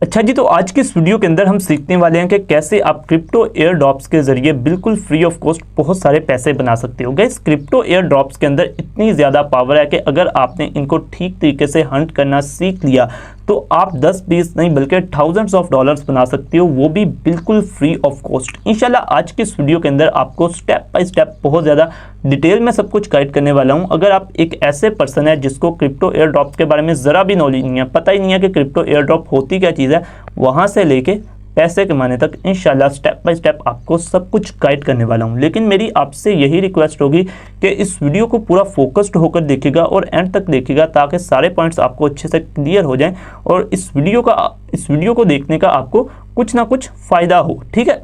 अच्छा जी, तो आज की इस वीडियो के अंदर हम सीखने वाले हैं कि कैसे आप क्रिप्टो एयर ड्रॉप्स के जरिए बिल्कुल फ्री ऑफ कॉस्ट बहुत सारे पैसे बना सकते हो। गाइस, क्रिप्टो एयर ड्रॉप्स के अंदर इतनी ज़्यादा पावर है कि अगर आपने इनको ठीक तरीके से हंट करना सीख लिया तो आप 10-20 नहीं बल्कि थाउजेंड्स ऑफ डॉलर्स बना सकते हो, वो भी बिल्कुल फ्री ऑफ कॉस्ट। इंशाल्लाह आज की इस वीडियो के अंदर आपको स्टेप बाय स्टेप बहुत ज़्यादा डिटेल में सब कुछ गाइड करने वाला हूं। अगर आप एक ऐसे पर्सन है जिसको क्रिप्टो एयर ड्रॉप के बारे में ज़रा भी नॉलेज नहीं है, पता ही नहीं है कि क्रिप्टो एयर ड्रॉप होती क्या चीज़ है, वहाँ से लेके पैसे कमाने तक इंशाल्लाह स्टेप बाय स्टेप आपको सब कुछ गाइड करने वाला हूं। लेकिन मेरी आपसे यही रिक्वेस्ट होगी कि इस वीडियो को पूरा फोकस्ड होकर देखिएगा और एंड तक देखिएगा ताकि सारे पॉइंट्स आपको अच्छे से क्लियर हो जाएं और इस वीडियो को देखने का आपको कुछ ना कुछ फ़ायदा हो। ठीक है,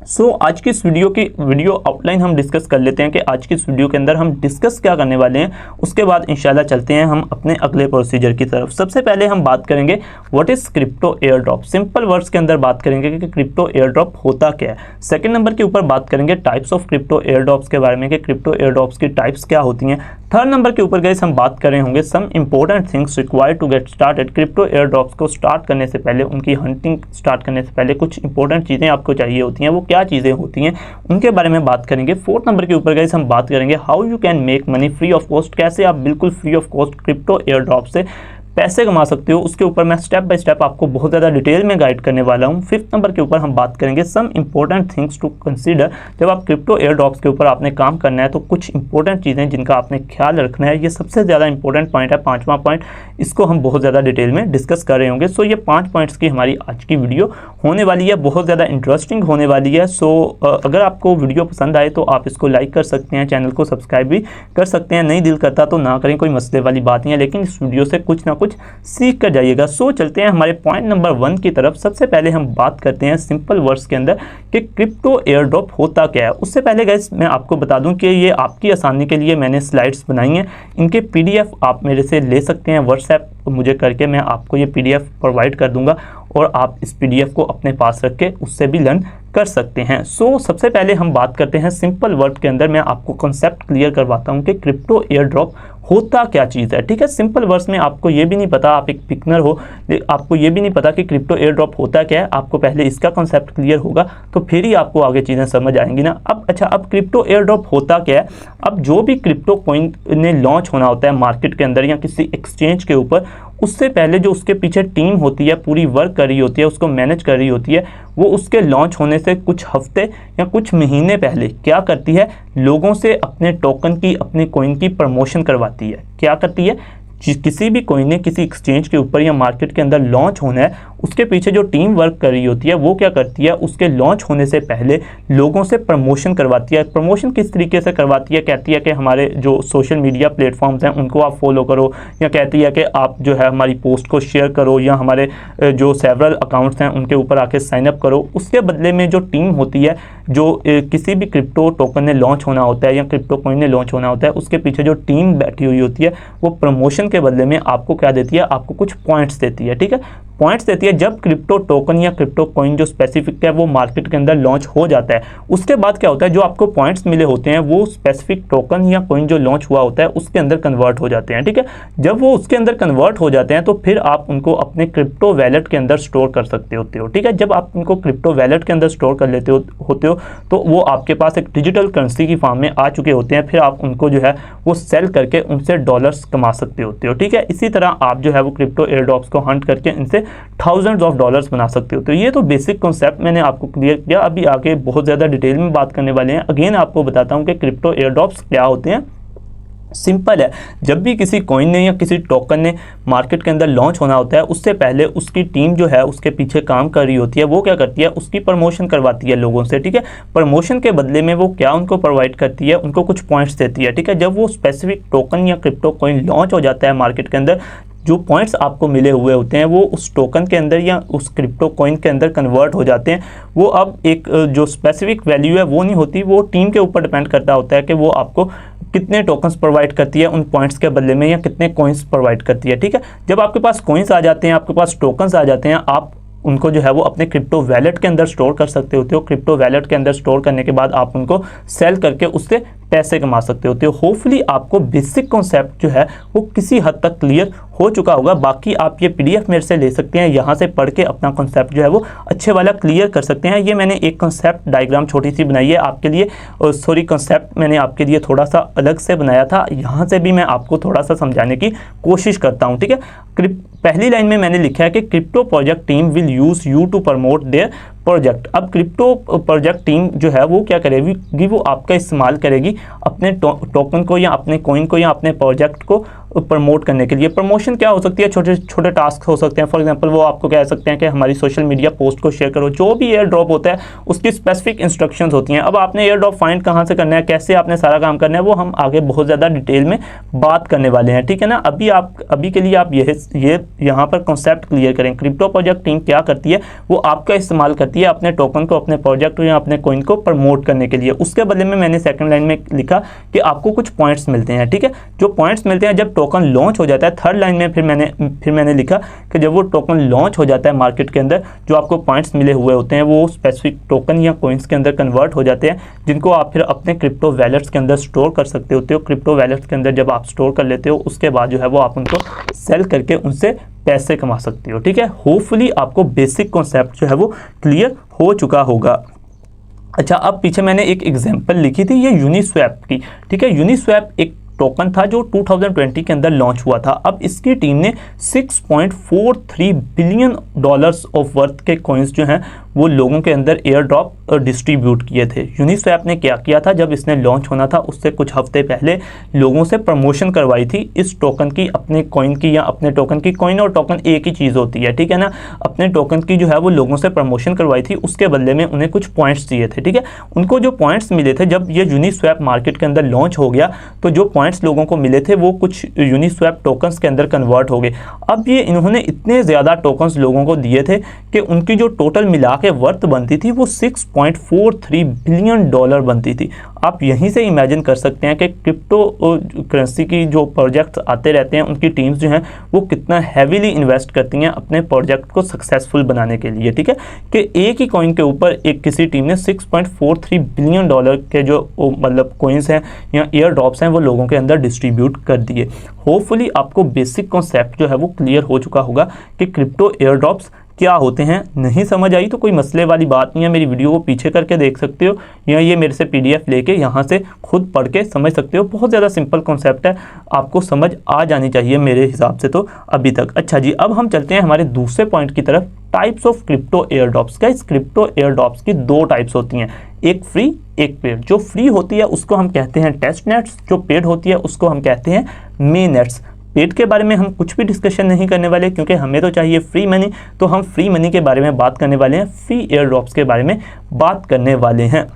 सो आज की इस वीडियो आउटलाइन हम डिस्कस कर लेते हैं कि आज की इस वीडियो के अंदर हम डिस्कस क्या करने वाले हैं। उसके बाद इंशाल्लाह चलते हैं हम अपने अगले प्रोसीजर की तरफ। सबसे पहले हम बात करेंगे what is crypto air drop. Simple words के अंदर बात करेंगे कि क्रिप्टो एयर ड्रॉप होता क्या है। सेकंड नंबर के ऊपर बात करेंगे types of crypto air drops के बारे में कि क्रिप्टो एयर ड्रॉप्स की टाइप्स क्या होती हैं। थर्ड नंबर के ऊपर गाइस हम बात कर रहे होंगे some important things required to get started. Crypto airdrops को स्टार्ट करने से पहले, उनकी हंटिंग स्टार्ट करने से पहले कुछ इंपॉर्टेंट चीज़ें आपको चाहिए होती हैं, वो क्या चीज़ें होती हैं उनके बारे में बात करेंगे। फोर्थ नंबर के ऊपर गाइस हम बात करेंगे how you can make money free of cost, कैसे आप बिल्कुल free of cost crypto air drop से पैसे कमा सकते हो। उसके ऊपर मैं स्टेप बाय स्टेप आपको बहुत ज़्यादा डिटेल में गाइड करने वाला हूँ। फिफ्थ नंबर के ऊपर हम बात करेंगे some important things to consider. जब आप क्रिप्टो एयर ड्रॉप्स के ऊपर आपने काम करना है तो कुछ इंपॉर्टेंट चीज़ें जिनका आपने ख्याल रखना है, ये सबसे ज़्यादा इंपॉर्टेंट पॉइंट है, पाँचवां पॉइंट। इसको हम बहुत ज़्यादा डिटेल में डिस्कस कर रहे होंगे। सो ये 5 पॉइंट्स की हमारी आज की वीडियो होने वाली है, बहुत ज़्यादा इंटरेस्टिंग होने वाली है। सो अगर आपको वीडियो पसंद आए तो आप इसको लाइक कर सकते हैं, चैनल को सब्सक्राइब भी कर सकते हैं। नहीं दिल करता तो ना करें, कोई मसले वाली बात नहीं है, लेकिन इस वीडियो से कुछ ना कुछ सीख जाइएगा। सो चलते हैं हमारे पॉइंट नंबर 1 की तरफ। सबसे पहले हम बात करते हैं सिंपल वर्ड्स के अंदर कि क्रिप्टो एयर ड्रॉप होता क्या है। उससे पहले गाइस मैं आपको बता दूं कि ये आपकी आसानी के लिए मैंने स्लाइड्स बनाई हैं, इनके पीडीएफ आप मेरे से ले सकते हैं। व्हाट्सएप मुझे करके मैं आपको ये पीडीएफ प्रोवाइड कर दूंगा और आप इस पीडीएफ को अपने पास रख के उससे भी लर्न कर सकते हैं। सो सबसे पहले हम बात करते हैं सिंपल वर्ड के अंदर। मैं आपको कॉन्सेप्ट क्लियर करवाता हूं कि क्रिप्टो एयर ड्रॉप होता क्या चीज़ है। ठीक है, सिंपल वर्ड्स में आपको ये भी नहीं पता, आप एक बिगिनर हो, आपको ये भी नहीं पता कि क्रिप्टो एयर ड्रॉप होता क्या है, आपको पहले इसका कॉन्सेप्ट क्लियर होगा तो फिर ही आपको आगे चीज़ें समझ आएंगी ना। अब क्रिप्टो एयर ड्रॉप होता क्या है। अब जो भी क्रिप्टो कॉइन ने लॉन्च होना होता है मार्केट के अंदर या किसी एक्सचेंज के ऊपर, उससे पहले जो उसके पीछे टीम होती है, पूरी वर्क कर रही होती है, उसको मैनेज कर रही होती है, वो उसके लॉन्च होने से कुछ हफ्ते या कुछ महीने पहले क्या करती है, लोगों से अपने टोकन की, अपने कॉइन की प्रमोशन करवाती है। क्या करती है, किसी भी कॉइन ने किसी एक्सचेंज के ऊपर या मार्केट के अंदर लॉन्च होना है, उसके पीछे जो टीम वर्क कर रही होती है वो क्या करती है, उसके लॉन्च होने से पहले लोगों से प्रमोशन करवाती है। प्रमोशन किस तरीके से करवाती है, कहती है कि हमारे जो सोशल मीडिया प्लेटफॉर्म्स हैं उनको आप फॉलो करो, या कहती है कि आप जो है हमारी पोस्ट को शेयर करो, या हमारे जो सेवरल अकाउंट्स हैं उनके ऊपर आके साइन अप करो। उसके बदले में जो टीम होती है, जो किसी भी क्रिप्टो टोकन ने लॉन्च होना होता है या क्रिप्टो कॉइन ने लॉन्च होना होता है, उसके पीछे जो टीम बैठी हुई होती है वो प्रमोशन के बदले में आपको क्या देती है, आपको कुछ पॉइंट्स देती है। ठीक है, पॉइंट्स देती है। जब क्रिप्टो टोकन या क्रिप्टो कॉइन जो स्पेसिफिक है वो मार्केट के अंदर लॉन्च हो जाता है, उसके बाद क्या होता है, जो आपको पॉइंट्स मिले होते हैं वो स्पेसिफिक टोकन या कॉइन जो लॉन्च हुआ होता है उसके अंदर कन्वर्ट हो जाते हैं। ठीक है, जब वो उसके अंदर कन्वर्ट हो जाते हैं तो फिर आप उनको अपने क्रिप्टो वैलेट के अंदर स्टोर कर सकते होते हो। ठीक है, जब आप उनको क्रिप्टो वैलेट के अंदर स्टोर कर लेते होते हो तो वो आपके पास एक डिजिटल करेंसी की फॉर्म में आ चुके होते हैं। फिर आप उनको जो है वो सेल करके उनसे डॉलर्स कमा सकते होते हो। ठीक है, इसी तरह आप जो है वो क्रिप्टो एयर ड्रॉप्स को हंट करके इनसे थाउजेंड्स ऑफ डॉलर्स बना सकते हो। तो ये तो बेसिक कॉन्सेप्ट मैंने आपको क्लियर किया। अभी आगे बहुत ज़्यादा डिटेल में बात करने वाले हैं। अगेन आपको बताता हूँ कि क्रिप्टो एयर ड्रॉप्स क्या होते हैं। सिंपल है, जब भी किसी कॉइन ने या किसी टोकन ने मार्केट के अंदर लॉन्च होना होता है, उससे पहले उसकी टीम जो है उसके पीछे काम कर रही होती है, वो क्या करती है, उसकी प्रमोशन करवाती है लोगों से। ठीक है, प्रमोशन के बदले में वो क्या उनको प्रोवाइड करती है, उनको कुछ पॉइंट्स देती है। ठीक है, जब वो स्पेसिफिक टोकन या क्रिप्टो कॉइन लॉन्च हो जाता है मार्केट के अंदर, जो पॉइंट्स आपको मिले हुए होते हैं वो उस टोकन के अंदर या उस क्रिप्टो कॉइन के अंदर कन्वर्ट हो जाते हैं। वो अब एक जो स्पेसिफिक वैल्यू है वो नहीं होती, वो टीम के ऊपर डिपेंड करता होता है कि वो आपको कितने टोकन्स प्रोवाइड करती है उन पॉइंट्स के बदले में, या कितने कॉइन्स प्रोवाइड करती है। ठीक है, जब आपके पास कॉइन्स आ जाते हैं, आपके पास टोकन्स आ जाते हैं, आप उनको जो है वो अपने क्रिप्टो वैलेट के अंदर स्टोर कर सकते होते हो। क्रिप्टो वैलेट के अंदर स्टोर करने के बाद आप उनको सेल करके उससे पैसे कमा सकते होते हो। होपफुली आपको बेसिक कॉन्सेप्ट जो है वो किसी हद तक क्लियर हो चुका होगा। बाकी आप ये PDF मेरे से ले सकते हैं, यहाँ से पढ़ के अपना कॉन्सेप्ट जो है वो अच्छे वाला क्लियर कर सकते हैं। ये मैंने एक कॉन्सेप्ट डायग्राम छोटी सी बनाई है आपके लिए, सॉरी कॉन्सेप्ट मैंने आपके लिए थोड़ा सा अलग से बनाया था, यहाँ से भी मैं आपको थोड़ा सा समझाने की कोशिश करता हूँ, ठीक है। पहली लाइन में मैंने लिखा है कि crypto project team will use you to promote their project. अब क्रिप्टो प्रोजेक्ट टीम जो है वो क्या करेगी, वो आपका इस्तेमाल करेगी अपने टोकन को या अपने कॉइन को या अपने प्रोजेक्ट को प्रमोट करने के लिए। प्रमोशन क्या हो सकती है, छोटे छोटे टास्क हो सकते हैं। फॉर एग्जांपल वो आपको कह सकते हैं कि हमारी सोशल मीडिया पोस्ट को शेयर करो। जो भी एयर ड्रॉप होता है उसकी स्पेसिफिक इंस्ट्रक्शंस होती हैं। अब आपने एयर ड्रॉप फाइंड कहाँ से करना है, कैसे आपने सारा काम करना है, वो हम आगे बहुत ज़्यादा डिटेल में बात करने वाले हैं, ठीक है ना। अभी के लिए आप ये यहाँ पर कॉन्सेप्ट क्लियर करें। क्रिप्टो प्रोजेक्ट टीम क्या करती है, वो आपका इस्तेमाल करती है अपने टोकन को, अपने प्रोजेक्ट या अपने कॉइन को प्रमोट करने के लिए। उसके बदले में मैंने सेकंड लाइन में लिखा कि आपको कुछ पॉइंट्स मिलते हैं, ठीक है। जो पॉइंट्स मिलते हैं जब टोकन लॉन्च हो जाता है। थर्ड लाइन में फिर मैंने लिखा कि जब वो टोकन लॉन्च हो जाता है मार्केट के अंदर, जो आपको पॉइंट्स मिले हुए होते हैं वो स्पेसिफिक टोकन या कॉइन्स के अंदर कन्वर्ट हो जाते हैं, जिनको आप फिर अपने क्रिप्टो वैलेट्स के अंदर स्टोर कर सकते होते हो। क्रिप्टो वैलेट्स के अंदर जब आप स्टोर कर लेते हो, उसके बाद जो है वो आप उनको सेल करके उनसे पैसे कमा सकते हो, ठीक है। होपफुली आपको बेसिक कॉन्सेप्ट जो है वो क्लियर हो चुका होगा। अच्छा, अब पीछे मैंने एक एग्जांपल लिखी थी ये यूनिस्वैप की, ठीक है। यूनिस्वैप एक टोकन था जो 2020 के अंदर लॉन्च हुआ था। अब इसकी टीम ने $6.43 बिलियन ऑफ वर्थ के कॉइन्स जो हैं वो लोगों के अंदर एयर ड्रॉप डिस्ट्रीब्यूट किए थे। यूनिस्वैप ने क्या किया था, जब इसने लॉन्च होना था उससे कुछ हफ्ते पहले लोगों से प्रमोशन करवाई थी इस टोकन की, अपने कॉइन की या अपने टोकन की। कॉइन और टोकन एक ही चीज़ होती है, ठीक है ना। अपने टोकन की जो है वो लोगों से प्रमोशन करवाई थी, उसके बदले में उन्हें कुछ पॉइंट्स दिए थे, ठीक है। उनको जो पॉइंट्स मिले थे, जब ये यूनिस्वैप मार्केट के अंदर लॉन्च हो गया तो जो पॉइंट्स लोगों को मिले थे वो कुछ यूनिस्वैप टोकन्स के अंदर कन्वर्ट हो गए। अब ये इन्होंने इतने ज़्यादा टोकन्स लोगों को दिए थे कि उनकी जो टोटल मिला के वर्थ बनती थी वो $6.43 बिलियन बनती थी। आप यहीं से इमेजिन कर सकते हैं कि क्रिप्टो करेंसी की जो प्रोजेक्ट्स आते रहते हैं उनकी टीम्स जो हैं वो कितना हैवीली इन्वेस्ट करती हैं अपने प्रोजेक्ट को सक्सेसफुल बनाने के लिए, ठीक है। कि एक ही कॉइन के ऊपर एक किसी टीम ने $6.43 बिलियन के जो मतलब कॉइन्स हैं या एयर ड्रॉप्स हैं वो लोगों के अंदर डिस्ट्रीब्यूट कर दिए। होपफुली आपको बेसिक कॉन्सेप्ट जो है वो क्लियर हो चुका होगा कि क्रिप्टो एयर ड्रॉप्स क्या होते हैं। नहीं समझ आई तो कोई मसले वाली बात नहीं है, मेरी वीडियो को पीछे करके देख सकते हो या ये मेरे से PDF लेके यहाँ से खुद पढ़ के समझ सकते हो। बहुत ज़्यादा सिंपल कॉन्सेप्ट है, आपको समझ आ जानी चाहिए मेरे हिसाब से तो अभी तक। अच्छा जी, अब हम चलते हैं हमारे दूसरे पॉइंट की तरफ, types of crypto air drops. Guys, crypto air drops की दो टाइप्स होती हैं, एक फ्री एक पेड। जो फ्री होती है उसको हम कहते हैं टेस्ट नेट्स, जो पेड होती है उसको हम कहते हैं मेन नेट्स। पेड के बारे में हम कुछ भी डिस्कशन नहीं करने वाले क्योंकि हमें तो चाहिए फ्री मनी, तो हम फ्री मनी के बारे में बात करने वाले हैं, फ्री एयर ड्रॉप्स के बारे में बात करने वाले हैं।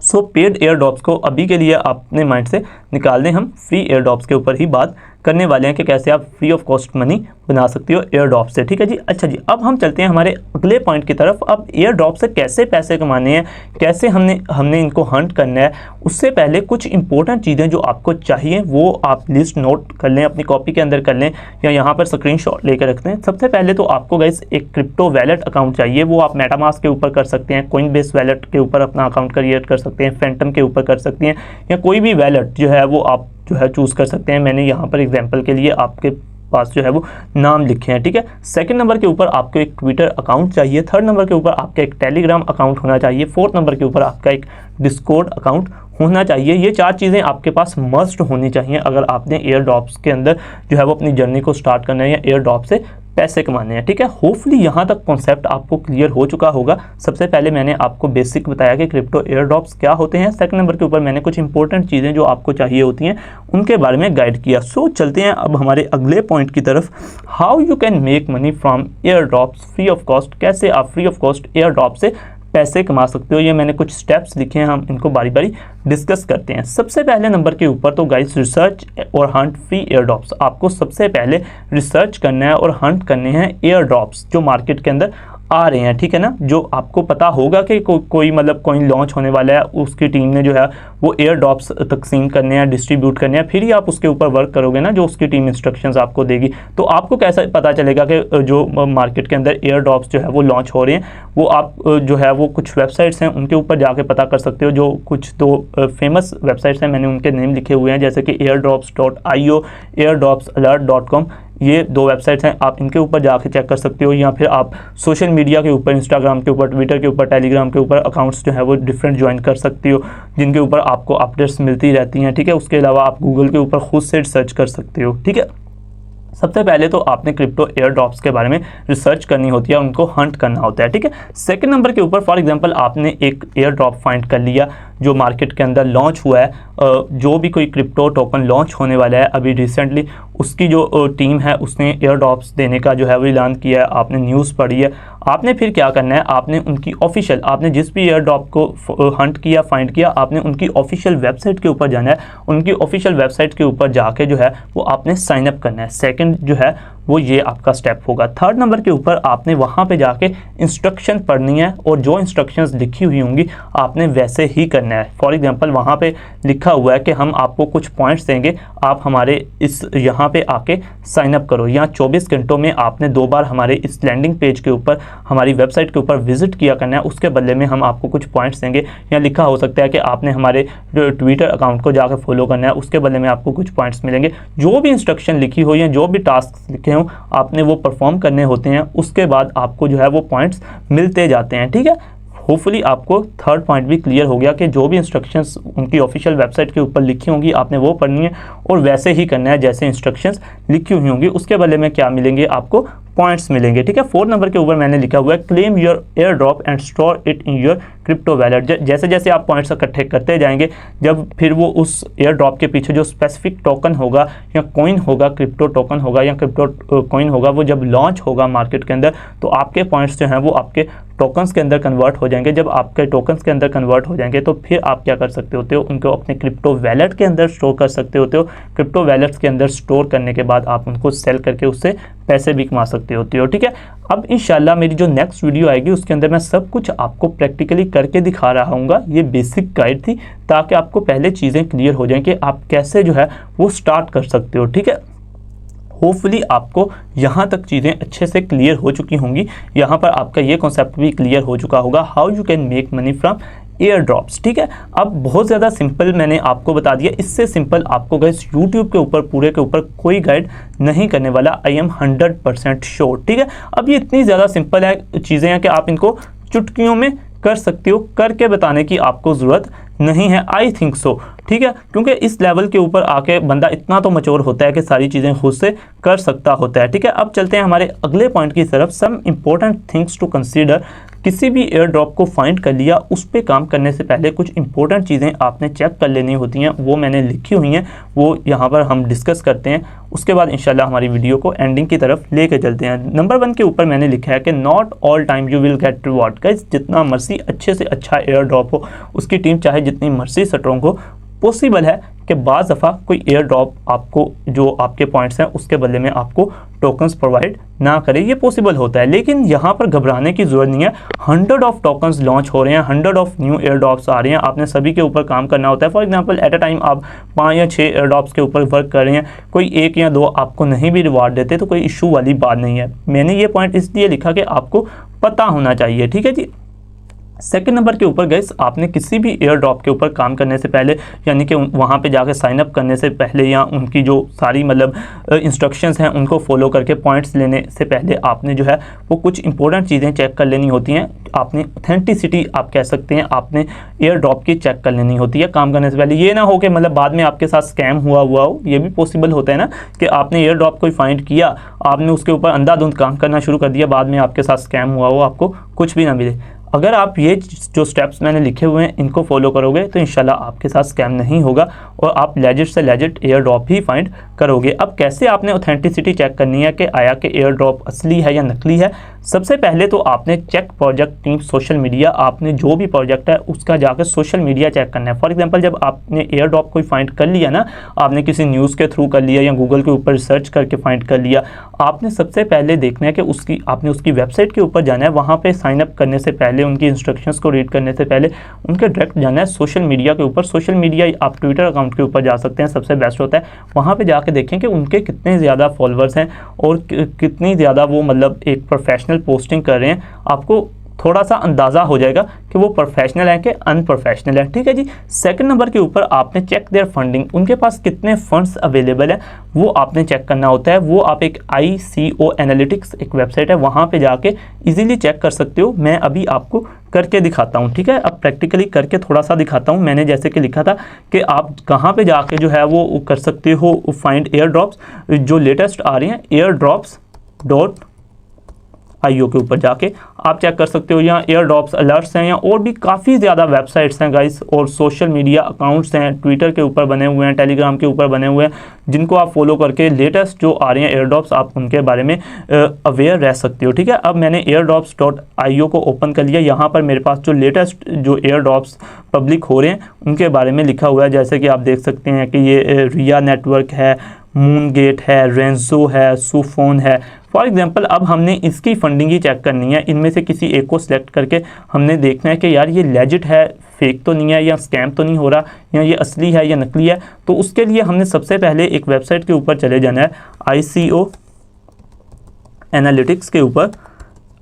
सो पेड एयर ड्रॉप्स को अभी के लिए अपने माइंड से निकाल दें, हम फ्री एयर ड्रॉप्स के ऊपर ही बात करने वाले हैं कि कैसे आप फ्री ऑफ कॉस्ट मनी बना सकते हो एयर ड्रॉप से, ठीक है जी। अच्छा जी, अब हम चलते हैं हमारे अगले पॉइंट की तरफ। अब एयर ड्रॉप से कैसे पैसे कमाने हैं, कैसे हमने इनको हंट करना है, उससे पहले कुछ इंपॉर्टेंट चीज़ें जो आपको चाहिए वो आप लिस्ट नोट कर लें, अपनी कॉपी के अंदर कर लें या यहाँ पर स्क्रीनशॉट लेकर रखते हैं। सबसे पहले तो आपको गाइस एक क्रिप्टो वैलेट अकाउंट चाहिए, वो आप मेटामास्क के ऊपर कर सकते हैं, कोइनबेस वैलेट के ऊपर अपना अकाउंट क्रिएट कर सकते हैं, फैंटम के ऊपर कर सकते हैं, या कोई भी वैलेट जो है वो आप जो है चूज़ कर सकते हैं। मैंने यहाँ पर एग्जांपल के लिए आपके पास जो है वो नाम लिखे हैं, ठीक है। सेकंड नंबर के ऊपर आपको एक ट्विटर अकाउंट चाहिए, थर्ड नंबर के ऊपर आपका एक टेलीग्राम अकाउंट होना चाहिए, फोर्थ नंबर के ऊपर आपका एक डिस्कॉर्ड अकाउंट होना चाहिए। ये चार चीज़ें आपके पास मस्ट होनी चाहिए अगर आपने एयर ड्रॉप्स के अंदर जो है वो अपनी जर्नी को स्टार्ट करना है या एयर ड्रॉप से पैसे कमाने हैं, ठीक है। होपफुली यहाँ तक कॉन्सेप्ट आपको क्लियर हो चुका होगा। सबसे पहले मैंने आपको बेसिक बताया कि क्रिप्टो एयर ड्रॉप्स क्या होते हैं। सेकंड नंबर के ऊपर मैंने कुछ इंपॉर्टेंट चीज़ें जो आपको चाहिए होती हैं उनके बारे में गाइड किया। सो चलते हैं अब हमारे अगले पॉइंट की तरफ, how you can make money from air drops free of cost. कैसे आप free of cost air drop से पैसे कमा सकते हो, ये मैंने कुछ स्टेप्स लिखे हैं, हम इनको बारी बारी डिस्कस करते हैं। सबसे पहले नंबर के ऊपर तो गाइस रिसर्च और हंट फ्री एयर ड्रॉप्स। आपको सबसे पहले रिसर्च करना है और हंट करने हैं एयर ड्रॉप्स जो मार्केट के अंदर आ रहे हैं, ठीक है ना। जो आपको पता होगा कि कोई मतलब कॉइन लॉन्च होने वाला है, उसकी टीम ने जो है वो एयर ड्रॉप्स तकसीम करने हैं, डिस्ट्रीब्यूट करने हैं, फिर ही आप उसके ऊपर वर्क करोगे ना, जो उसकी टीम इंस्ट्रक्शंस आपको देगी। तो आपको कैसा पता चलेगा कि जो मार्केट के अंदर एयर ड्रॉप्स जो है वो लॉन्च हो रहे हैं, वो आप जो है वो कुछ वेबसाइट्स हैं उनके ऊपर जाके पता कर सकते हो। जो कुछ दो फेमस वेबसाइट्स हैं, मैंने उनके नेम लिखे हुए हैं, जैसे कि airdrops.io, airdropsalert.com। ये 2 वेबसाइट्स हैं, आप इनके ऊपर जाके चेक कर सकते हो, या फिर आप सोशल मीडिया के ऊपर, इंस्टाग्राम के ऊपर, ट्विटर के ऊपर, टेलीग्राम के ऊपर अकाउंट्स जो है वो डिफरेंट ज्वाइन कर सकती हो, जिनके ऊपर आपको अपडेट्स मिलती रहती हैं, ठीक है। उसके अलावा आप गूगल के ऊपर खुद से सर्च कर सकते हो, ठीक है। सबसे पहले तो आपने क्रिप्टो एयर ड्रॉप्स के बारे में रिसर्च करनी होती है, उनको हंट करना होता है, ठीक है। सेकंड नंबर के ऊपर फॉर एग्जांपल आपने एक एयर ड्रॉप फाइंड कर लिया जो मार्केट के अंदर लॉन्च हुआ है, जो भी कोई क्रिप्टो टोकन लॉन्च होने वाला है अभी रिसेंटली, उसकी जो टीम है उसने एयर ड्रॉप्स देने का जो है वो ऐलान किया है, आपने न्यूज़ पढ़ी है। आपने फिर क्या करना है, आपने उनकी ऑफिशियल, आपने जिस भी एयर ड्रॉप को हंट किया, फाइंड किया, आपने उनकी ऑफिशियल वेबसाइट के ऊपर जाना है, उनकी ऑफिशियल वेबसाइट के ऊपर जाके जो है वो आपने साइन अप करना है। सेकंड जो है वो ये आपका स्टेप होगा। थर्ड नंबर के ऊपर आपने वहाँ पे जाके इंस्ट्रक्शन पढ़नी है, और जो इंस्ट्रक्शंस लिखी हुई होंगी आपने वैसे ही करना है। फॉर एग्जांपल वहाँ पे लिखा हुआ है कि हम आपको कुछ पॉइंट्स देंगे, आप हमारे इस यहाँ पे आके साइन अप करो। यहाँ 24 घंटों में आपने 2 बार हमारे इस लैंडिंग पेज के ऊपर, हमारी वेबसाइट के ऊपर विजिट किया करना है, उसके बदले में हम आपको कुछ पॉइंट्स देंगे। यहाँ लिखा हो सकता है कि आपने हमारे ट्विटर अकाउंट को जाकर फॉलो करना है, उसके बदले में आपको कुछ पॉइंट्स मिलेंगे। जो भी इंस्ट्रक्शन लिखी हुई है, जो भी टास्क लिखे हों, आपने वो परफॉर्म करने होते हैं, उसके बाद आपको जो है वो पॉइंट्स मिलते जाते हैं, ठीक है। होपफुली आपको थर्ड पॉइंट भी क्लियर हो गया कि जो भी इंस्ट्रक्शंस उनकी ऑफिशियल वेबसाइट के ऊपर लिखी होंगी आपने वो पढ़नी है, और वैसे ही करना है जैसे इंस्ट्रक्शंस लिखी हुई होंगी। उसके बदले में क्या मिलेंगे, आपको पॉइंट्स मिलेंगे, ठीक है। 4 नंबर के ऊपर मैंने लिखा हुआ है claim your air drop and store it in your crypto wallet. जैसे जैसे आप पॉइंट्स इकट्ठे करते जाएंगे, जब फिर वो उस एयर ड्रॉप के पीछे जो स्पेसिफिक टोकन होगा या कॉइन होगा, क्रिप्टो टोकन होगा या क्रिप्टो कॉइन होगा, वो जब लॉन्च होगा मार्केट के अंदर, तो आपके पॉइंट्स जो हैं वो आपके टोकन्स के अंदर कन्वर्ट हो जाएंगे। जब आपके टोकन्स के अंदर कन्वर्ट हो जाएंगे तो फिर आप क्या कर सकते होते हो, उनको अपने क्रिप्टो वैलेट के अंदर स्टोर कर सकते होते हो। क्रिप्टो वैलेट्स के अंदर स्टोर करने के बाद आप उनको सेल करके उससे पैसे भी कमा सकते होते हो, ठीक है। अब इंशाल्लाह मेरी जो नेक्स्ट वीडियो आएगी उसके अंदर मैं सब कुछ आपको प्रैक्टिकली करके दिखा रहा हूँगा। ये बेसिक गाइड थी ताकि आपको पहले चीज़ें क्लियर हो जाएं कि आप कैसे जो है वो स्टार्ट कर सकते हो, ठीक है। होपफुली आपको यहाँ तक चीज़ें अच्छे से क्लियर हो चुकी होंगी। यहाँ पर आपका ये कॉन्सेप्ट भी क्लियर हो चुका होगा, how you can make money from air drops, ठीक है। अब बहुत ज़्यादा सिंपल मैंने आपको बता दिया, इससे सिंपल आपको गाइस यूट्यूब के ऊपर पूरे के ऊपर कोई गाइड नहीं करने वाला, आई एम 100% श्योर, ठीक है। अब ये इतनी ज़्यादा सिंपल है चीज़ें हैं कि आप इनको चुटकियों में कर सकते हो, करके बताने की आपको ज़रूरत नहीं है, आई थिंक सो, ठीक है। क्योंकि इस लेवल के ऊपर आके बंदा इतना तो मैच्योर होता है कि सारी चीज़ें खुद से कर सकता होता है, ठीक है। अब चलते हैं हमारे अगले पॉइंट की तरफ, some important things to consider. किसी भी एयर ड्रॉप को फाइंड कर लिया, उस पर काम करने से पहले कुछ इंपॉर्टेंट चीज़ें आपने चेक कर लेनी होती हैं, वो मैंने लिखी हुई हैं, वो यहाँ पर हम डिस्कस करते हैं। उसके बाद इंशाल्लाह हमारी वीडियो को एंडिंग की तरफ लेके चलते हैं। नंबर 1 के ऊपर मैंने लिखा है कि not all time you will get reward. Guys जितना मर्जी अच्छे से अच्छा एयर ड्रॉप हो, उसकी टीम चाहे जितनी मर्जी स्ट्रॉन्ग हो, पॉसिबल है कि बाज़ दफ़ा कोई एयर ड्रॉप आपको जो आपके पॉइंट्स हैं उसके बदले में आपको टोकन्स प्रोवाइड ना करे, ये पॉसिबल होता है। लेकिन यहाँ पर घबराने की ज़रूरत नहीं है। 100 ऑफ टोकन्स लॉन्च हो रहे हैं, 100 ऑफ न्यू एयर ड्रॉप्स आ रहे हैं, आपने सभी के ऊपर काम करना होता है। For example at a time आप 5 या 6 एयर ड्रॉप्स के ऊपर वर्क कर रहे हैं, कोई 1 या 2 आपको नहीं भी रिवार्ड देते तो कोई इशू वाली बात नहीं है। मैंने ये पॉइंट इसलिए लिखा कि आपको पता होना चाहिए, ठीक है जी। सेकंड नंबर के ऊपर गाइस आपने किसी भी एयर ड्रॉप के ऊपर काम करने से पहले, यानी कि वहाँ पे जाकर साइन अप करने से पहले या उनकी जो सारी मतलब इंस्ट्रक्शंस हैं उनको फॉलो करके पॉइंट्स लेने से पहले आपने जो है वो कुछ इंपॉर्टेंट चीज़ें चेक कर लेनी होती हैं। आपने ऑथेंटिसिटी आप कह सकते हैं, आपने एयर ड्रॉप की चेक कर लेनी होती है काम करने से पहले। ये ना हो कि मतलब बाद में आपके साथ स्कैम हुआ हो, ये भी पॉसिबल होता है ना कि आपने एयर ड्रॉप कोई फाइंड किया, आपने उसके ऊपर अंधाधुंध काम करना शुरू कर दिया, बाद में आपके साथ स्कैम हुआ हो, आपको कुछ भी ना मिले। अगर आप ये जो स्टेप्स मैंने लिखे हुए हैं इनको फॉलो करोगे तो इंशाल्लाह आपके साथ स्कैम नहीं होगा और आप लेजिट से लेजिट एयर ड्रॉप ही फाइंड करोगे। अब कैसे आपने ऑथेंटिसिटी चेक करनी है कि आया कि एयर ड्रॉप असली है या नकली है। सबसे पहले तो आपने check project team social media, आपने जो भी प्रोजेक्ट है उसका जाकर सोशल मीडिया चेक करना है। फॉर एग्जांपल जब आपने एयर ड्रॉप कोई फाइंड कर लिया ना, आपने किसी न्यूज़ के थ्रू कर लिया या गूगल के ऊपर रिसर्च करके फाइंड कर लिया, आपने सबसे पहले देखना है कि आपने उसकी वेबसाइट के ऊपर जाना है। वहाँ पर साइन अप करने से पहले, उनकी इंस्ट्रक्शंस को रीड करने से पहले उनके डायरेक्ट जाना है सोशल मीडिया के ऊपर। सोशल मीडिया आप ट्विटर अकाउंट के ऊपर जा सकते हैं, सबसे बेस्ट होता है। वहाँ पे जाके देखें कि उनके कितने ज़्यादा फॉलोअर्स हैं और कितनी ज़्यादा वो मतलब एक प्रोफेशनल पोस्टिंग कर रहे हैं। आपको थोड़ा सा अंदाज़ा हो जाएगा कि वो प्रोफेशनल है कि अनप्रोफेशनल है। ठीक है जी। सेकंड नंबर के ऊपर आपने चेक देयर फंडिंग, उनके पास कितने फंड्स अवेलेबल है वो आपने चेक करना होता है। वो आप एक ICO एनालिटिक्स एक वेबसाइट है, वहाँ पे जाके इजीली चेक कर सकते हो। मैं अभी आपको करके दिखाता हूँ। ठीक है, अब प्रैक्टिकली करके थोड़ा सा दिखाता हूँ। मैंने जैसे कि लिखा था कि आप कहाँ पे जाके जो है वो कर सकते हो फाइंड एयर ड्रॉप्स, जो लेटेस्ट आ रही हैं airdrops.io के ऊपर जाके आप चेक कर सकते हो। यहाँ एयर ड्रॉप्स अलर्ट्स हैं, या और भी काफ़ी ज़्यादा वेबसाइट्स हैं गाइस, और सोशल मीडिया अकाउंट्स हैं, ट्विटर के ऊपर बने हुए हैं, टेलीग्राम के ऊपर बने हुए हैं, जिनको आप फॉलो करके लेटेस्ट जो आ रही हैं एयर ड्रॉप्स आप उनके बारे में अवेयर रह सकते हो। ठीक है, अब मैंने airdrops.io को ओपन कर लिया। यहाँ पर मेरे पास जो लेटेस्ट जो एयर ड्रॉप्स पब्लिक हो रहे हैं उनके बारे में लिखा हुआ है। जैसे कि आप देख सकते हैं कि ये रिया नेटवर्क है, मूनगेट है, रेंजो है, सुफोन है। फॉर एग्जांपल अब हमने इसकी फंडिंग ही चेक करनी है। इनमें से किसी एक को सिलेक्ट करके हमने देखना है कि यार ये लेजिट है, फेक तो नहीं है, या स्कैम तो नहीं हो रहा, या ये असली है या नकली है। तो उसके लिए हमने सबसे पहले एक वेबसाइट के ऊपर चले जाना है, ICO एनालिटिक्स के ऊपर।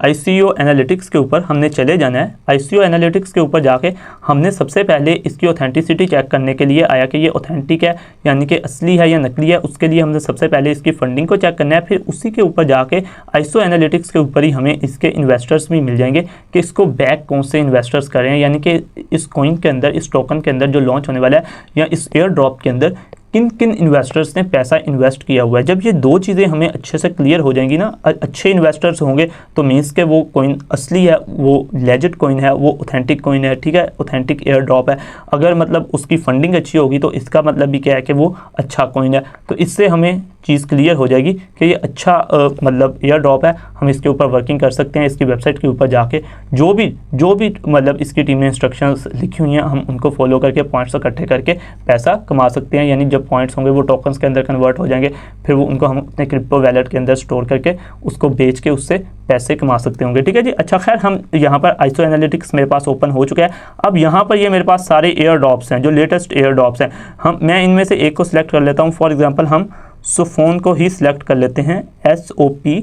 ICO एनालिटिक्स के ऊपर हमने चले जाना है। ICO एनालिटिक्स के ऊपर जाके हमने सबसे पहले इसकी ऑथेंटिसिटी चेक करने के लिए आया कि ये ऑथेंटिक है, यानी कि असली है या नकली है। उसके लिए हमने सबसे पहले इसकी फंडिंग को चेक करना है। फिर उसी के ऊपर जाके ICO एनालिटिक्स के ऊपर ही हमें इसके इन्वेस्टर्स भी मिल जाएंगे कि इसको बैक कौन से इन्वेस्टर्स कर रहे हैं, यानी कि इस कॉइन के अंदर, इस टोकन के अंदर जो लॉन्च होने वाला है, या इस एयर ड्रॉप के अंदर किन किन इन्वेस्टर्स ने पैसा इन्वेस्ट किया हुआ है। जब ये दो चीज़ें हमें अच्छे से क्लियर हो जाएंगी ना, अच्छे इन्वेस्टर्स होंगे, तो मीन्स के वो कॉइन असली है, वो लेजिट कॉइन है, वो ऑथेंटिक कॉइन है। ठीक है, ऑथेंटिक एयर ड्रॉप है। अगर मतलब उसकी फंडिंग अच्छी होगी तो इसका मतलब भी क्या है कि वो अच्छा कॉइन है। तो इससे हमें चीज़ क्लियर हो जाएगी कि ये अच्छा मतलब एयर ड्रॉप है। हम इसके ऊपर वर्किंग कर सकते हैं। इसकी वेबसाइट के ऊपर जाके जो भी मतलब इसकी टीम ने इंस्ट्रक्शंस लिखी हुई हैं, हम उनको फॉलो करके पॉइंट्स इकट्ठे करके पैसा कमा सकते हैं। यानी जब पॉइंट्स होंगे वो टोकन्स के अंदर कन्वर्ट हो जाएंगे, फिर वो उनको हम अपने क्रिप्टो वैलेट के अंदर स्टोर करके उसको बेच के उससे पैसे कमा सकते होंगे। ठीक है जी। अच्छा, खैर हम यहाँ पर ICO एनालिटिक्स मेरे पास ओपन हो चुका है। अब यहाँ पर ये मेरे पास सारे एयर ड्रॉप्स हैं, जो लेटेस्ट एयर ड्रॉप्स हैं। मैं इनमें से एक को सिलेक्ट कर लेता हूँ। फॉर एग्जाम्पल हम सुफोन को ही सिलेक्ट कर लेते हैं, SOP।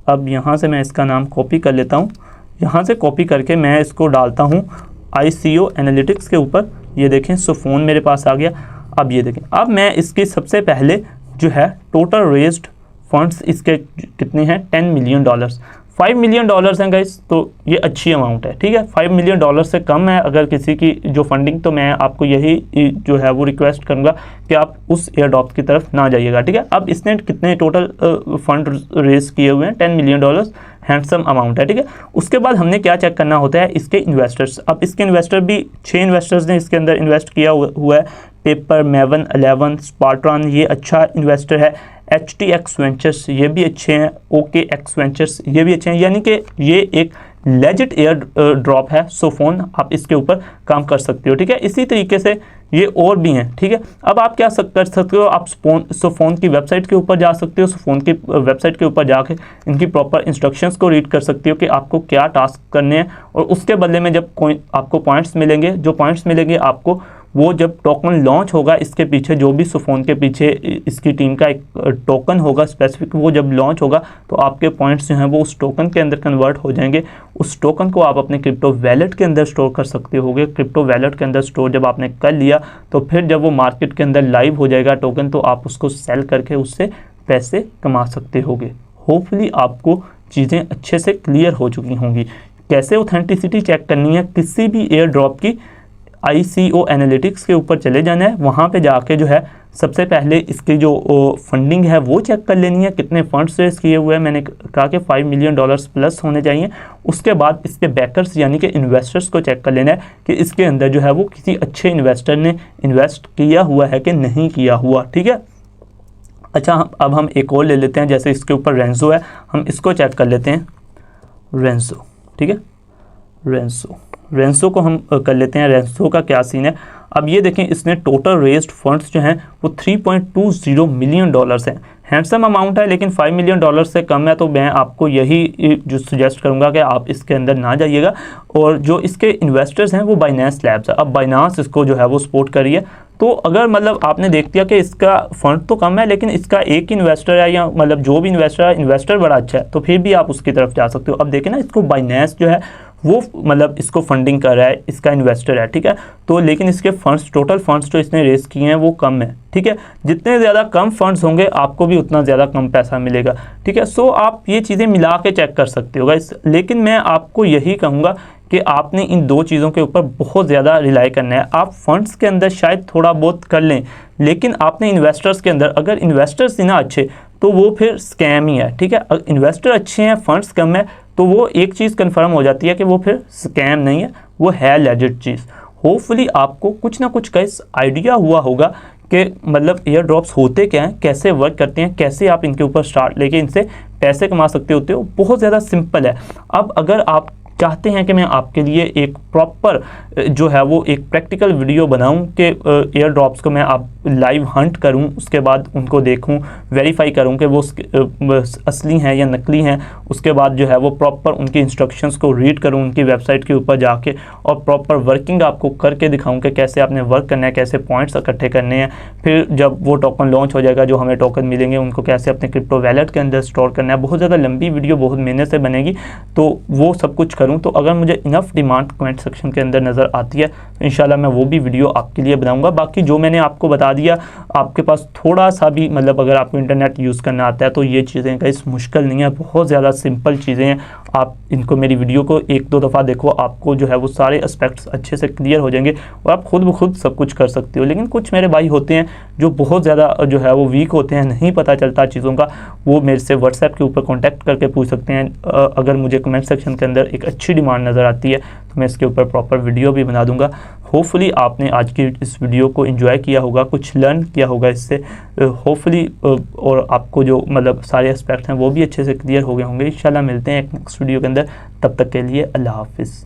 अब यहाँ से मैं इसका नाम कॉपी कर लेता हूँ। यहाँ से कॉपी करके मैं इसको डालता हूँ ICO एनालिटिक्स के ऊपर। ये देखें सुफोन मेरे पास आ गया। अब ये देखें, अब मैं इसके सबसे पहले जो है टोटल रेज्ड फंड्स इसके कितने हैं, $10 मिलियन, $5 मिलियन हैं गाइस। तो ये अच्छी अमाउंट है। ठीक है, $5 मिलियन से कम है अगर किसी की जो फंडिंग, तो मैं आपको यही जो है वो रिक्वेस्ट करूंगा कि आप उस एयर ड्रॉप की तरफ ना जाइएगा। ठीक है, अब इसने कितने टोटल फंड रेज किए हुए हैं, $10 मिलियन, हैंडसम अमाउंट है। ठीक है, उसके बाद हमने क्या चेक करना होता है, इसके इन्वेस्टर्स। अब इसके इन्वेस्टर भी 6 इन्वेस्टर्स ने इसके अंदर इन्वेस्ट किया हुआ है। पेपर, Maven 11, स्पार्ट्रॉन ये अच्छा इन्वेस्टर है। HTX वेंचर्स ये भी अच्छे हैं। OKX वेंचर्स ये भी अच्छे हैं। यानी कि ये एक लेजिट एयर ड्रॉप है सुफोन, आप इसके ऊपर काम कर सकते हो। ठीक है, इसी तरीके से ये और भी हैं। ठीक है, अब आप क्या कर सकते हो, आप सुफोन की वेबसाइट के ऊपर जा सकते हो। सुफोन की वेबसाइट के ऊपर जाके इनकी प्रॉपर इंस्ट्रक्शंस को रीड कर सकते हो कि आपको क्या टास्क करने हैं, और उसके बदले में जब आपको पॉइंट्स मिलेंगे, जो पॉइंट्स मिलेंगे आपको, वो जब टोकन लॉन्च होगा, इसके पीछे जो भी सुफोन के पीछे इसकी टीम का एक टोकन होगा स्पेसिफिक, वो जब लॉन्च होगा तो आपके पॉइंट्स जो हैं वो उस टोकन के अंदर कन्वर्ट हो जाएंगे। उस टोकन को आप अपने क्रिप्टो वैलेट के अंदर स्टोर कर सकते होगे। क्रिप्टो वैलेट के अंदर स्टोर जब आपने कर लिया तो फिर जब वो मार्केट के अंदर लाइव हो जाएगा टोकन, तो आप उसको सेल करके उससे पैसे कमा सकते होगे। होपफुली आपको चीज़ें अच्छे से क्लियर हो चुकी होंगी। कैसे ऑथेंटिसिटी चेक करनी है किसी भी एयर ड्रॉप की, ICO एनालिटिक्स के ऊपर चले जाना है। वहाँ पे जाके जो है सबसे पहले इसकी जो फंडिंग है वो चेक कर लेनी है, कितने फंड्स रेस किए हुए हैं। मैंने कहा कि $5 मिलियन प्लस होने चाहिए। उसके बाद इसके बैकर्स यानी कि इन्वेस्टर्स को चेक कर लेना है कि इसके अंदर जो है वो किसी अच्छे इन्वेस्टर ने इन्वेस्ट किया हुआ है कि नहीं किया हुआ। ठीक है, अच्छा अब हम एक और ले लेते हैं। जैसे इसके ऊपर रेंजो है, हम इसको चेक कर लेते हैं, रेंजो। ठीक है, रेंसो को हम कर लेते हैं। रेंसो का क्या सीन है, अब ये देखें, इसने टोटल रेज्ड फंड्स जो हैं वो $3.20 मिलियन हैं। हैंडसम अमाउंट है, लेकिन $5 मिलियन से कम है। तो मैं आपको यही जो सजेस्ट करूंगा कि आप इसके अंदर ना जाइएगा। और जो इसके इन्वेस्टर्स हैं वो बाइनेंस लैब्स है। अब बाइनेंस इसको जो है वो सपोर्ट कर रही है। तो अगर मतलब आपने देख दिया कि इसका फंड तो कम है लेकिन इसका एक इन्वेस्टर है, या मतलब जो भी इन्वेस्टर है, इन्वेस्टर बड़ा अच्छा है, तो फिर भी आप उसकी तरफ जा सकते हो। अब देखें ना, इसको बाइनेंस जो है वो मतलब इसको फंडिंग कर रहा है, इसका इन्वेस्टर है, ठीक है। तो लेकिन इसके फंड्स, टोटल फंड्स जो इसने रेस किए हैं वो कम है, ठीक है। जितने ज़्यादा कम फंड्स होंगे आपको भी उतना ज़्यादा कम पैसा मिलेगा, ठीक है। सो आप ये चीज़ें मिला के चेक कर सकते हो गाइस, लेकिन मैं आपको यही कहूँगा कि आपने इन दो चीज़ों के ऊपर बहुत ज़्यादा रिलाई करना है। आप फंड्स के अंदर शायद थोड़ा बहुत कर लें, लेकिन आपने इन्वेस्टर्स के अंदर, अगर इन्वेस्टर्स ही ना अच्छे तो वो फिर स्कैम ही है, ठीक है। अगर इन्वेस्टर अच्छे हैं, फंड्स कम है, तो वो एक चीज़ कन्फर्म हो जाती है कि वो फिर स्कैम नहीं है, वो है लेजिट चीज़। होपफुली आपको कुछ ना कुछ गाइस आइडिया हुआ होगा कि मतलब एयर ड्रॉप्स होते क्या हैं, कैसे वर्क करते हैं, कैसे आप इनके ऊपर स्टार्ट लेके इनसे पैसे कमा सकते होते हो। बहुत ज़्यादा सिंपल है। अब अगर आप चाहते हैं कि मैं आपके लिए एक प्रॉपर जो है वो एक प्रैक्टिकल वीडियो बनाऊं कि एयर ड्रॉप्स को मैं आप लाइव हंट करूं, उसके बाद उनको देखूं, वेरीफाई करूं कि वो असली हैं या नकली हैं, उसके बाद जो है वो प्रॉपर उनकी इंस्ट्रक्शंस को रीड करूं उनकी वेबसाइट के ऊपर जाके, और प्रॉपर वर्किंग आपको करके दिखाऊं कि कैसे आपने वर्क करना है, कैसे पॉइंट्स इकट्ठे करने हैं, फिर जब वो टोकन लॉन्च हो जाएगा, जो हमें टोकन मिलेंगे उनको कैसे अपने क्रिप्टो वैलेट के अंदर स्टोर करना है। बहुत ज़्यादा लंबी वीडियो, बहुत मेहनत से बनेगी, तो वो सब कुछ करूं। तो अगर मुझे इनफ डिमांड कमेंट सेक्शन के अंदर नज़र आती है तो इंशाल्लाह मैं वो भी वीडियो आपके लिए बनाऊंगा। बाकी जो मैंने आपको बता दिया, आपके पास थोड़ा सा भी मतलब अगर आपको इंटरनेट यूज़ करना आता है तो ये चीज़ें गाइस मुश्किल नहीं है, बहुत ज़्यादा सिंपल चीज़ें हैं। आप इनको, मेरी वीडियो को एक दो दफ़ा देखो, आपको जो है वो सारे एस्पेक्ट्स अच्छे से क्लियर हो जाएंगे और आप खुद ब खुद सब कुछ कर सकते हो। लेकिन कुछ मेरे भाई होते हैं जो बहुत ज़्यादा जो है वो वीक होते हैं, नहीं पता चलता चीज़ों का, वो मेरे से व्हाट्सएप के ऊपर कॉन्टैक्ट करके पूछ सकते हैं। अगर मुझे कमेंट सेक्शन के अंदर एक अच्छी डिमांड नज़र आती है तो मैं इसके ऊपर प्रॉपर वीडियो भी बना दूंगा। होपफुली आपने आज की इस वीडियो को एंजॉय किया होगा, कुछ लर्न किया होगा इससे, होपफुली, और आपको जो मतलब सारे एस्पेक्ट हैं वो भी अच्छे से क्लियर हो गए होंगे। इंशाल्लाह मिलते हैं एक नेक्स्ट वीडियो के अंदर, तब तक के लिए अल्लाह हाफिज़।